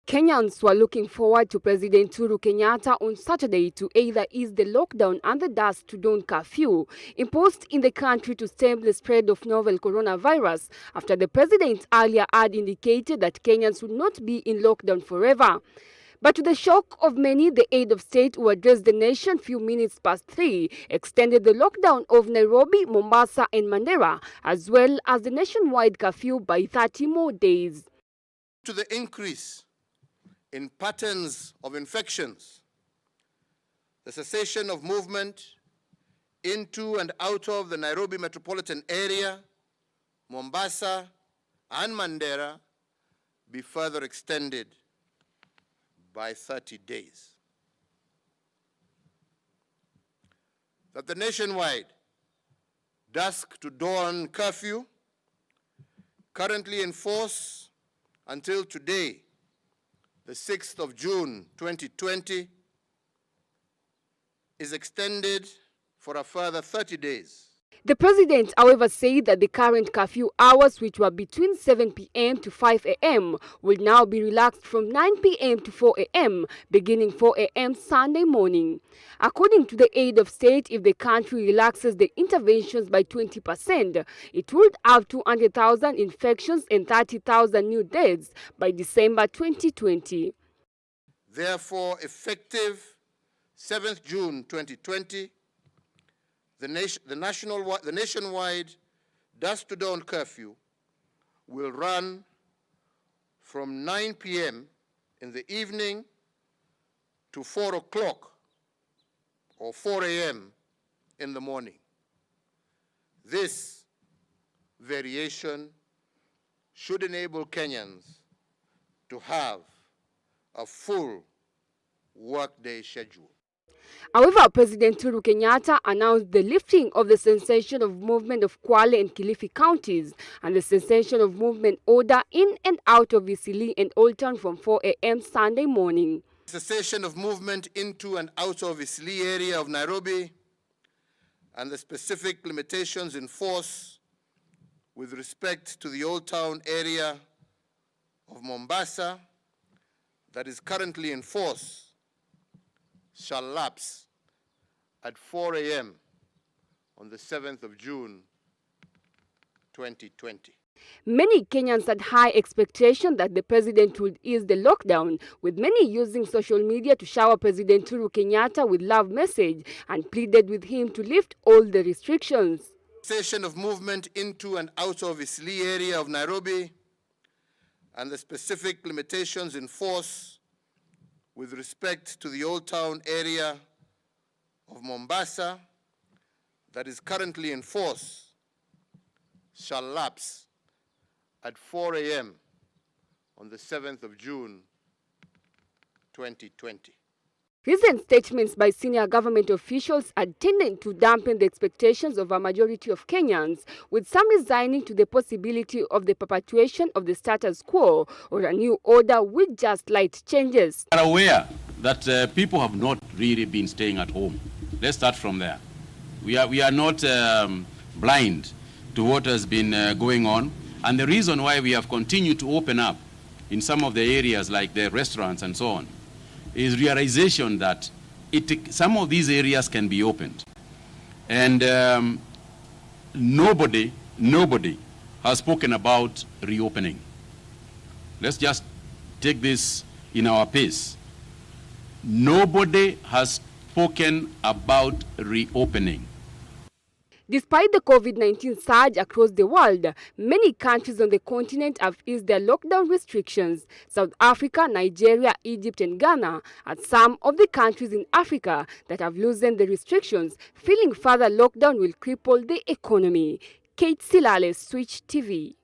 Kenyans were looking forward to President Uhuru Kenyatta on Saturday to either ease the lockdown and the dusk to dawn curfew imposed in the country to stem the spread of novel coronavirus after the president earlier had indicated that Kenyans would not be in lockdown forever. But to the shock of many, the head of state who addressed the nation few minutes past 3 extended the lockdown of Nairobi, Mombasa and Mandera, as well as the nationwide curfew by 30 more days. To the increase in patterns of infections, the cessation of movement into and out of the Nairobi metropolitan area, Mombasa and Mandera be further extended by 30 days. That the nationwide dusk to dawn curfew, currently in force until today, the 6th of June 2020, is extended for a further 30 days. The president, however, said that the current curfew hours, which were between 7 p.m. to 5 a.m., will now be relaxed from 9 p.m. to 4 a.m., beginning 4 a.m. Sunday morning. According to the head of state, if the country relaxes the interventions by 20%, it would have 200,000 infections and 30,000 new deaths by December 2020. Therefore, effective 7th June 2020, the nationwide dusk to dawn curfew will run from 9 p.m. in the evening to 4 o'clock or 4 a.m. in the morning. This variation should enable Kenyans to have a full workday schedule. However, President Uhuru Kenyatta announced the lifting of the cessation of movement of Kwale and Kilifi counties and the cessation of movement order in and out of Eastleigh and Old Town from 4 a.m. Sunday morning. Cessation of movement into and out of Eastleigh area of Nairobi and the specific limitations in force with respect to the Old Town area of Mombasa that is currently in force shall lapse at 4 a.m. on the 7th of June 2020. Many Kenyans had high expectation that the president would ease the lockdown, with many using social media to shower President Uhuru Kenyatta with love message and pleaded with him to lift all the restrictions. Cessation of movement into and out of Eastleigh area of Nairobi and the specific limitations in force with respect to the Old Town area of Mombasa that is currently in force shall lapse at 4 a.m. on the 7th of June 2020. Recent statements by senior government officials are tending to dampen the expectations of a majority of Kenyans, with some resigning to the possibility of the perpetuation of the status quo or a new order with just light changes. We are aware that people have not really been staying at home. Let's start from there. We are not blind to what has been going on, and the reason why we have continued to open up in some of the areas like the restaurants and so on is realization that some of these areas can be opened. And nobody has spoken about reopening. Let's just take this in our pace. Nobody has spoken about reopening. Despite the COVID-19 surge across the world, many countries on the continent have eased their lockdown restrictions. South Africa, Nigeria, Egypt and Ghana are some of the countries in Africa that have loosened the restrictions, feeling further lockdown will cripple the economy. Kate Silale, Switch TV.